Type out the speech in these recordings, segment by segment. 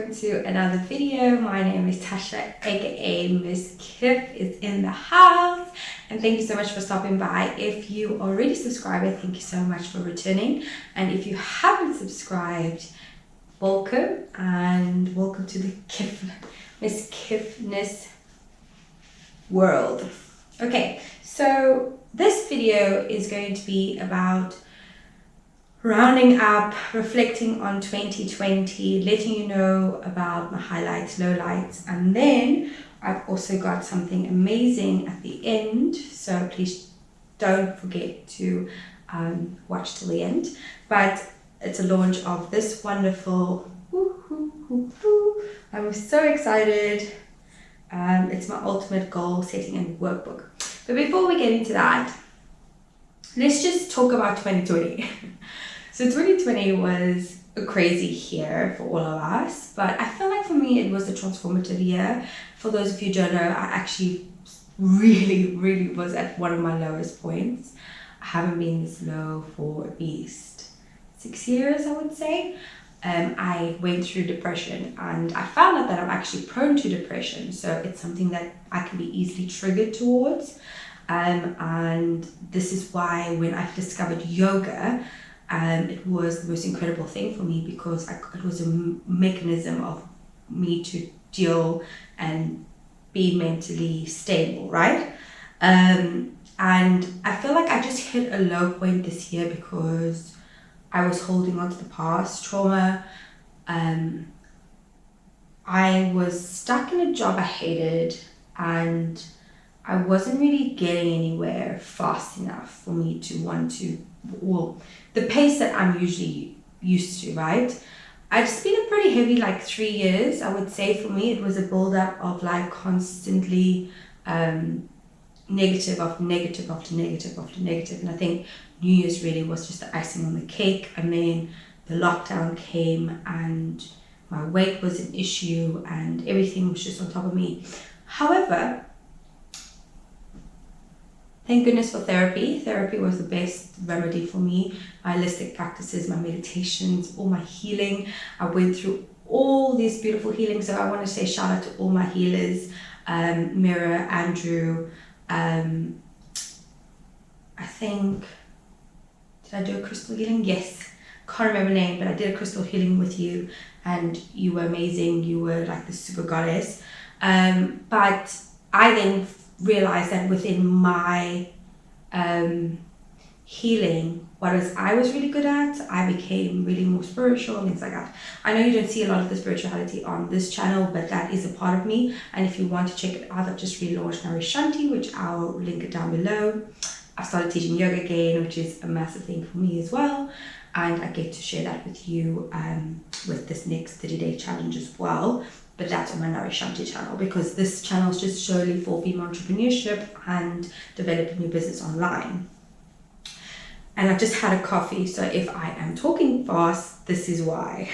welcome to another video. My name is Tasha, aka Miss Kip is in the house, and thank you so much for stopping by. If you already subscribed, thank you so much for returning, and if you haven't subscribed, welcome, and welcome to the Miss Kipness world. Okay, so this video is going to be about rounding up, reflecting on 2020, letting you know about my highlights, lowlights, and then I've also got something amazing at the end, so please don't forget to watch till the end. But it's a launch of this wonderful, I'm so excited. It's my ultimate goal setting and workbook. But before we get into that, let's just talk about 2020. So 2020 was a crazy year for all of us, but I feel like for me it was a transformative year. For those of you who don't know, I actually really was at one of my lowest points. I haven't been this low for at least 6 years, I would say. I went through depression, and I found out that I'm actually prone to depression, so it's something that I can be easily triggered towards. And this is why when I discovered yoga, it was the most incredible thing for me, because it was a mechanism of me to deal and be mentally stable, right? And I feel like I just hit a low point this year because I was holding on to the past trauma. I was stuck in a job I hated, and I wasn't really getting anywhere fast enough for me to want to, well, the pace that I'm usually used to, right? It's been a pretty heavy 3 years, I would say. For me, it was a build-up of constantly negative after negative after negative after negative. And I think New Year's really was just the icing on the cake. And then the lockdown came, and my weight was an issue, and everything was just on top of me. However, thank goodness for therapy. Therapy was the best remedy for me. My holistic practices, my meditations, all my healing. I went through all these beautiful healings. So I want to say shout out to all my healers, Mira, Andrew. I think, did I do a crystal healing? Yes. Can't remember the name, but I did a crystal healing with you, and you were amazing. You were like the super goddess. But I then realized that within my healing, I was really good at, I became really more spiritual and things like that. I know you don't see a lot of the spirituality on this channel, but that is a part of me. And if you want to check it out, I've just relaunched Narishanti, which I'll link it down below. I've started teaching yoga again, which is a massive thing for me as well. And I get to share that with you with this next 30-day challenge as well. But that's on my Narishanti channel, because this channel is just solely for female entrepreneurship and developing your business online. And I just had a coffee, so if I am talking fast, this is why.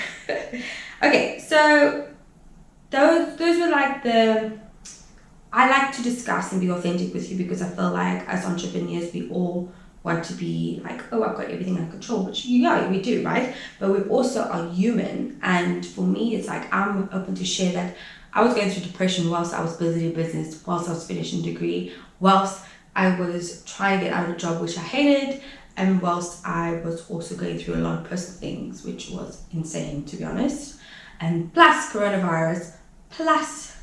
Okay, so those were I like to discuss and be authentic with you, because I feel like as entrepreneurs, we all want to be oh, I've got everything under control, which yeah, we do, right? But we also are human, and for me, it's I'm open to share that I was going through depression whilst I was building a business, whilst I was finishing a degree, whilst I was trying to get out of a job which I hated, and whilst I was also going through a lot of personal things, which was insane, to be honest. And plus coronavirus, plus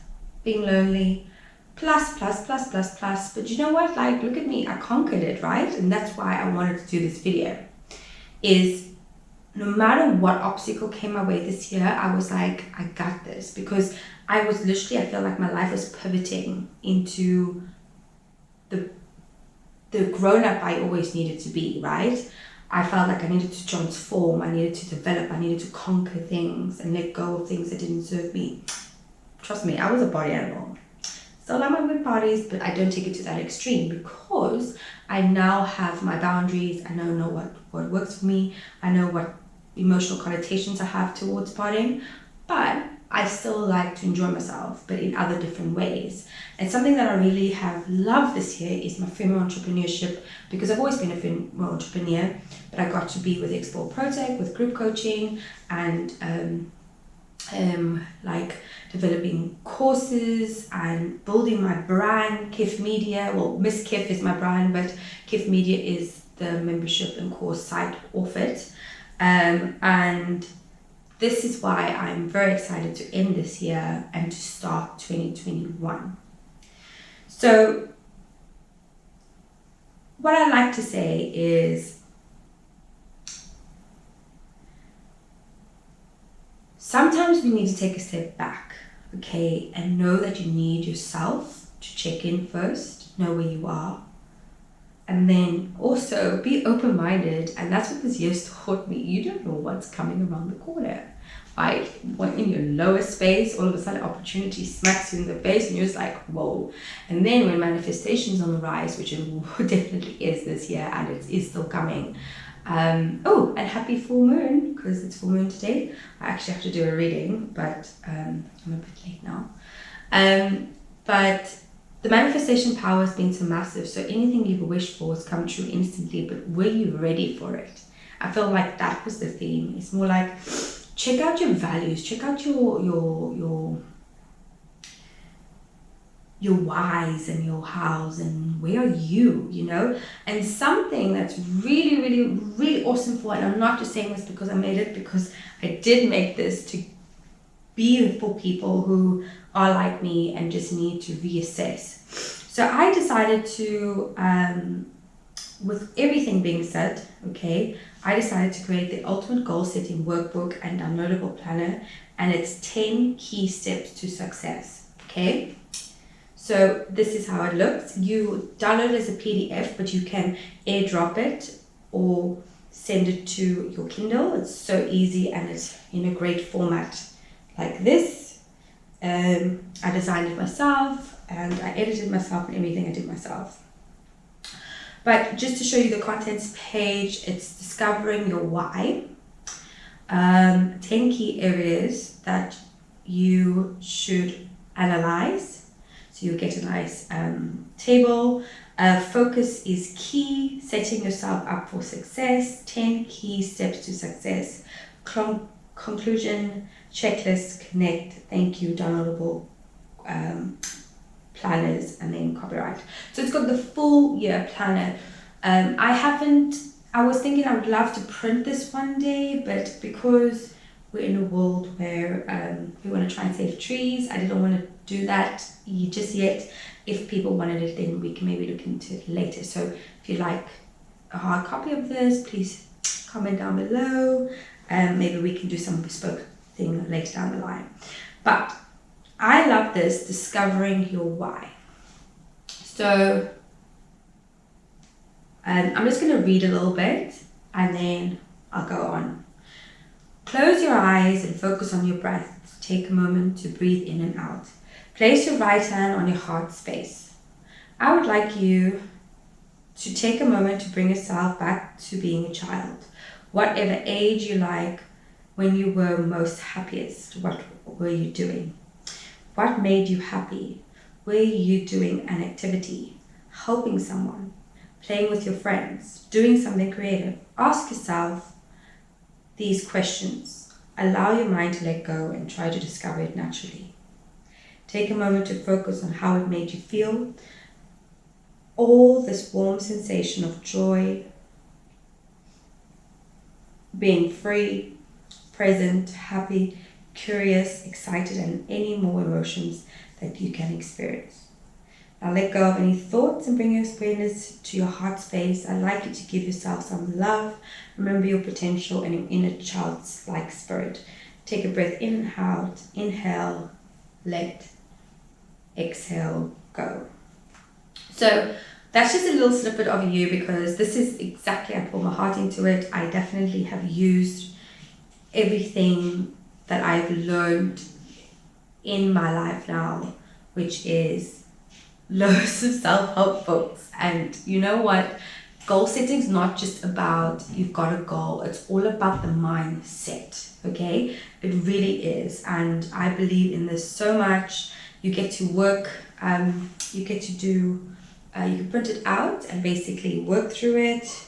being lonely, plus. But you know what? Look at me, I conquered it, right? And that's why I wanted to do this video. Is no matter what obstacle came my way this year, I was I got this, because I was literally, I feel like my life was pivoting into the grown-up I always needed to be, right? I felt like I needed to transform, I needed to develop, I needed to conquer things and let go of things that didn't serve me. Trust me, I was a body animal. Still like my good parties, but I don't take it to that extreme, because I now have my boundaries. I know what works for me. I know what emotional connotations I have towards partying, but I still like to enjoy myself, but in other different ways. And something that I really have loved this year is my female entrepreneurship, because I've always been a female entrepreneur, but I got to be with Explore Protect, with group coaching, and like developing courses and building my brand, Kif Media. Well, Miss Kif is my brand, but Kif Media is the membership and course site of it. And this is why I'm very excited to end this year and to start 2021. So what I like to say is, sometimes we need to take a step back, okay, and know that you need yourself to check in first, know where you are, and then also be open-minded. And that's what this year's taught me. You don't know what's coming around the corner, right? When in your lowest space, all of a sudden opportunity smacks you in the face and you're just like, whoa. And then when manifestation's on the rise, which it definitely is this year, and it is still coming. Oh, and happy full moon, because it's full moon today. I actually have to do a reading, but I'm a bit late now. But the manifestation power has been so massive, so anything you've wished for has come true instantly, but were you ready for it? I feel like that was the theme. It's more like, check out your values, check out your whys and your hows, and where are you, you know? And something that's really, really, really awesome for, and I'm not just saying this because I made it, because I did make this to be for people who are like me and just need to reassess. So I decided to, with everything being said, okay, I decided to create the ultimate goal setting workbook and downloadable planner, and it's 10 key steps to success, okay? So this is how it looks. You download it as a PDF, but you can airdrop it or send it to your Kindle. It's so easy, and it's in a great format like this. I designed it myself, and I edited myself, and everything I did myself. But just to show you the contents page, it's discovering your why. 10 key areas that you should analyze. So you'll get a nice table. Focus is key, setting yourself up for success. 10 key steps to success. Conclusion, checklist, connect, thank you, downloadable planners, and then copyright. So it's got the full year planner. I was thinking I would love to print this one day, but because we're in a world where we want to try and save trees, I didn't want to do that just yet. If people wanted it, then we can maybe look into it later. So if you like a hard copy of this, please comment down below. Maybe we can do some bespoke thing later down the line. But I love this, discovering your why. So I'm just going to read a little bit and then I'll go on. Close your eyes and focus on your breath. Take a moment to breathe in and out. Place your right hand on your heart space. I would like you to take a moment to bring yourself back to being a child. Whatever age you like, when you were most happiest, what were you doing? What made you happy? Were you doing an activity, helping someone, playing with your friends, doing something creative? Ask yourself these questions. Allow your mind to let go and try to discover it naturally. Take a moment to focus on how it made you feel. All this warm sensation of joy, being free, present, happy, curious, excited, and any more emotions that you can experience. Now let go of any thoughts and bring your awareness to your heart space. I'd like you to give yourself some love. Remember your potential and your inner child's-like spirit. Take a breath in and out. Inhale, let, exhale, go. So that's just a little snippet of you, because this is exactly, I pour my heart into it. I definitely have used everything that I've learned in my life now, which is loads of self-help books. And you know what? Goal setting is not just about you've got a goal. It's all about the mindset, okay? It really is. And I believe in this so much. You get to work, you get to do, you can print it out and basically work through it.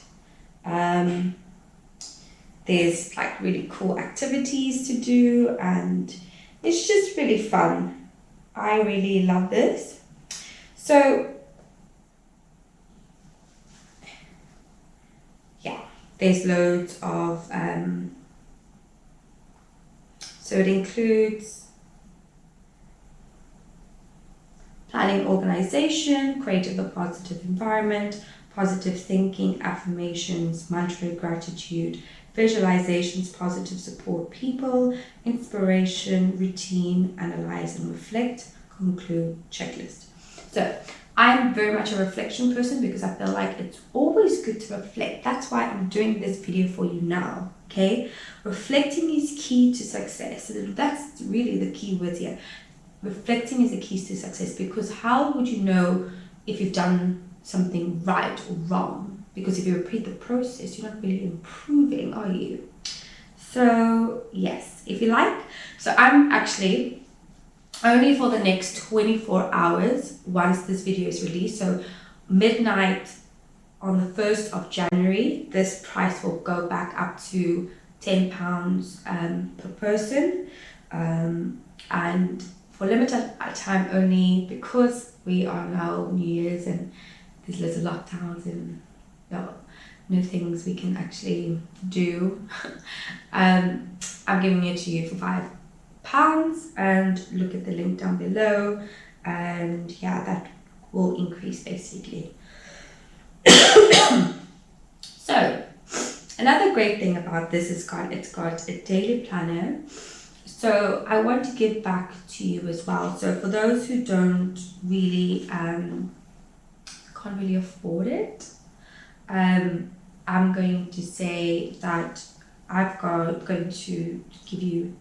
There's like really cool activities to do, and it's just really fun. I really love this. So yeah, there's loads of so it includes planning organization, creative a positive environment, positive thinking, affirmations, mantra gratitude, visualizations, positive support people, inspiration, routine, analyze and reflect, conclude, checklist. So I'm very much a reflection person because I feel like it's always good to reflect. That's why I'm doing this video for you now, okay? Reflecting is key to success. So that's really the key word here. Reflecting is the key to success, because how would you know if you've done something right or wrong? Because if you repeat the process, you're not really improving, are you? So yes, if you like. So I'm actually only for the next 24 hours once this video is released. So midnight on the 1st of January, this price will go back up to £10 per person. And for limited time only, because we are now New Year's and there's lots of lockdowns and no things we can actually do. I'm giving it to you for £5, and look at the link down below, and yeah, that will increase basically. So another great thing about this is it's got a daily planner. So I want to give back to you as well. So for those who don't really, can't really afford it, I'm going to say that going to give you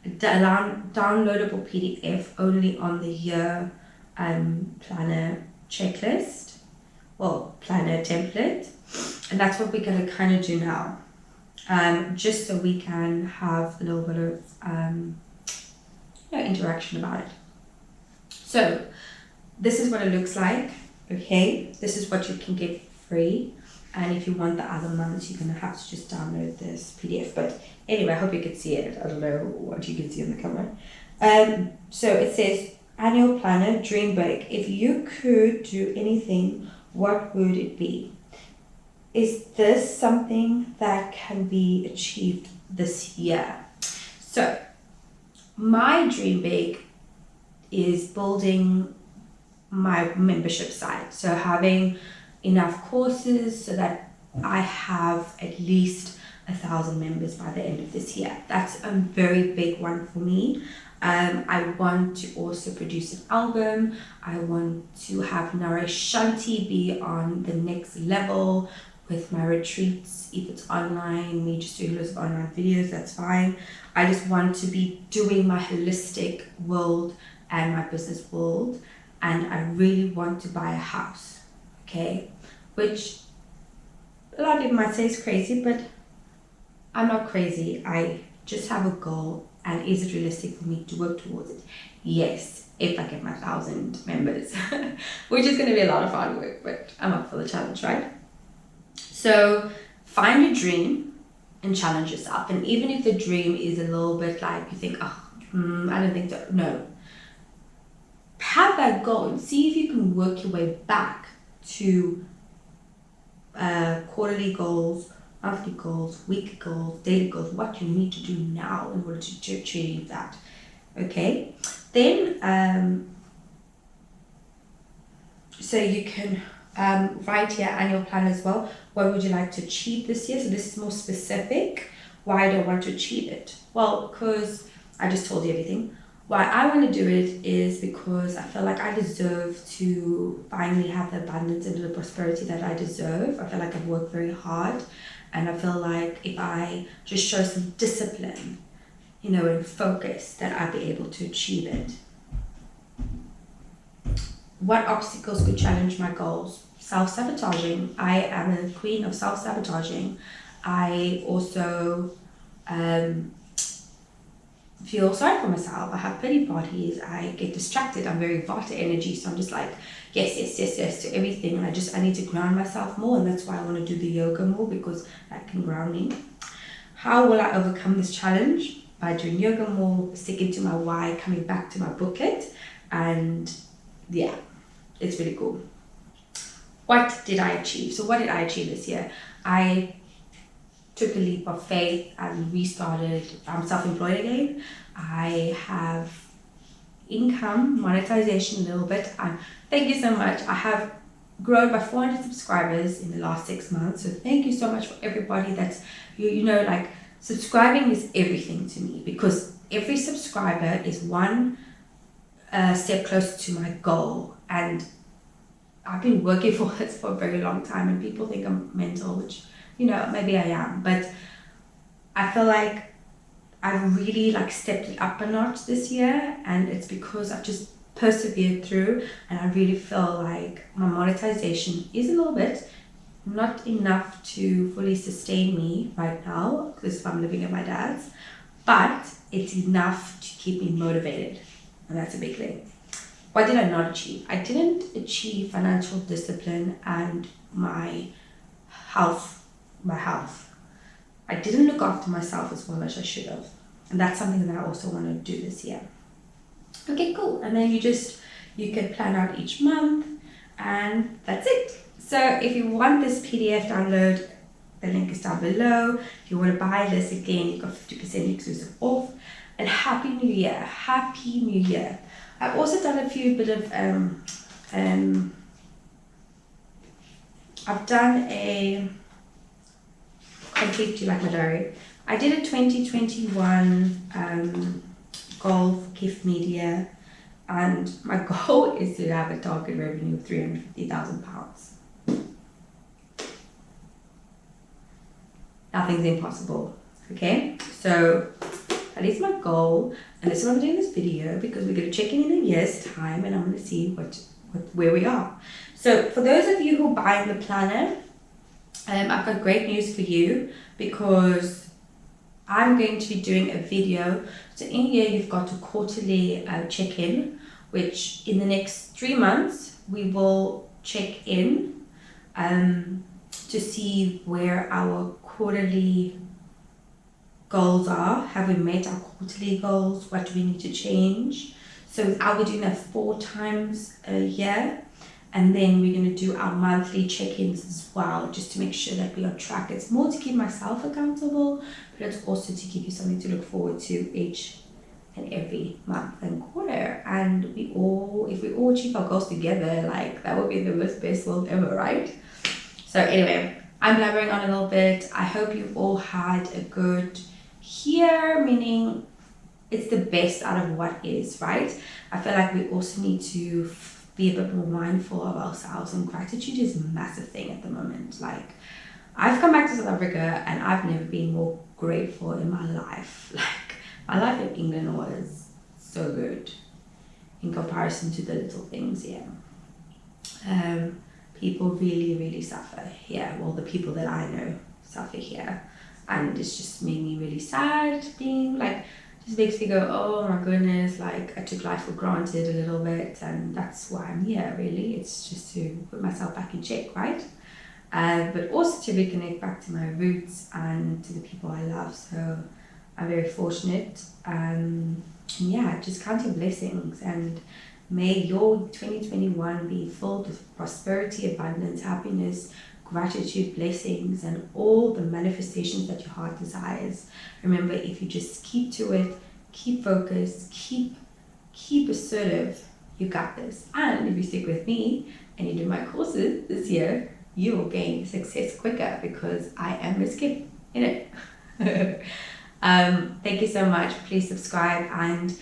a downloadable PDF only on the year planner checklist, well, planner template, and that's what we're going to kind of do now. Just so we can have a little bit of interaction about it. So this is what it looks like, okay? This is what you can get free, and if you want the other months, you're gonna have to just download this PDF. But anyway, I hope you can see it. I don't know what you can see on the camera. So it says, annual planner, dream big. If you could do anything, what would it be? Is this something that can be achieved this year? So my dream big is building my membership site. So having enough courses so that I have at least 1,000 members by the end of this year. That's a very big one for me. I want to also produce an album. I want to have Naresh Shanti be on the next level with my retreats. If it's online, me just doing loads of online videos, that's fine. I just want to be doing my holistic world and my business world, and I really want to buy a house, okay? Which a lot of people might say is crazy, but I'm not crazy. I just have a goal, and is it realistic for me to work towards it? Yes, if I get my 1,000 members, which is going to be a lot of hard work, but I'm up for the challenge, right? So find a dream and challenge yourself. And even if the dream is a little bit like you think, I don't think so. No. Have that goal and see if you can work your way back to quarterly goals, monthly goals, weekly goals, daily goals, what you need to do now in order to achieve that. Okay? Then, so you can write here annual plan as well. What would you like to achieve this year? So this is more specific. Why do I want to achieve it? Well, because I just told you everything. Why I want to do it is because I feel like I deserve to finally have the abundance and the prosperity that I deserve. I feel like I've worked very hard, and I feel like if I just show some discipline, and focus, that I'll be able to achieve it. What obstacles could challenge my goals? Self-sabotaging. I am a queen of self-sabotaging. I also feel sorry for myself. I have pity parties. I get distracted. I'm very Vata energy, so I'm just like yes to everything, and I need to ground myself more, and that's why I want to do the yoga more, because that can ground me. How will I overcome this challenge? by doing yoga more, sticking to my why, coming back to my booklet, and yeah, it's really cool. What did I achieve? So what did I achieve this year? I took a leap of faith and restarted. I'm self-employed again. I have income, monetization a little bit. Thank you so much. I have grown by 400 subscribers in the last 6 months. So thank you so much for everybody that's, like, subscribing is everything to me, because every subscriber is one step closer to my goal. And I've been working for this for a very long time, and people think I'm mental, which, maybe I am, but I feel like I've really stepped it up a notch this year, and it's because I've just persevered through, and I really feel like my monetization is a little bit, not enough to fully sustain me right now, because I'm living at my dad's, but it's enough to keep me motivated, and that's a big thing. What did I not achieve? I didn't achieve financial discipline and my health. I didn't look after myself as well as I should have. And that's something that I also want to do this year. Okay, cool. And then you can plan out each month, and that's it. So if you want this PDF download, the link is down below. If you want to buy this, again, you've got 50% exclusive off. And Happy New Year. Happy New Year. I've also done a few bit of, I've done a complete, do you like my diary? I did a 2021 golf gift media, and my goal is to have a target revenue of £350,000. Nothing's impossible, okay? So that is my goal, and this is why I'm doing this video, because we're going to check in a year's time, and I'm going to see where we are. So for those of you who are buying the planner, I've got great news for you, because I'm going to be doing a video. So in here you've got a quarterly check-in, which in the next 3 months we will check in to see where our quarterly goals are. Have we met our quarterly goals? What do we need to change? So I'll be doing that 4 times a year. And then we're going to do our monthly check-ins as well, just to make sure that we're on track. It's more to keep myself accountable, but it's also to give you something to look forward to each and every month and quarter. And if we all achieve our goals together, that would be the best world ever, right? So anyway, I'm blabbering on a little bit. I hope you've all had a good year, meaning it's the best out of what is, right? I feel like we also need to be a bit more mindful of ourselves, and gratitude is a massive thing at the moment. I've come back to South Africa and I've never been more grateful in my life. My life in England was so good in comparison to the little things here. People really, really suffer here. Well, the people that I know suffer here, and it's just made me really sad being just makes me go, oh my goodness, I took life for granted a little bit, and that's why I'm here, really. It's just to put myself back in check, right? But also to reconnect back to my roots and to the people I love. So I'm very fortunate. Just count your blessings, and may your 2021 be filled with prosperity, abundance, happiness, gratitude, blessings, and all the manifestations that your heart desires. Remember, if you just keep to it, keep focused, keep assertive, you got this. And if you stick with me and you do my courses this year, you will gain success quicker, because I am Miss Kip in it. Thank you so much. Please subscribe and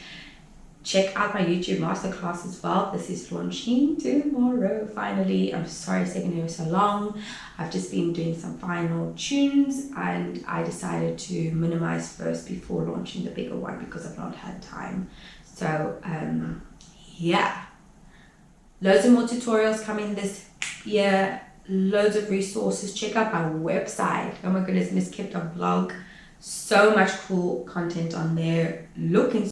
check out my YouTube masterclass as well. This is launching tomorrow, finally. I'm sorry it's taken so long. I've just been doing some final tunes, and I decided to minimize first before launching the bigger one, because I've not had time. So loads of more tutorials coming this year, loads of resources. Check out my website. Oh my goodness, misskip.blog. So much cool content on there. Look and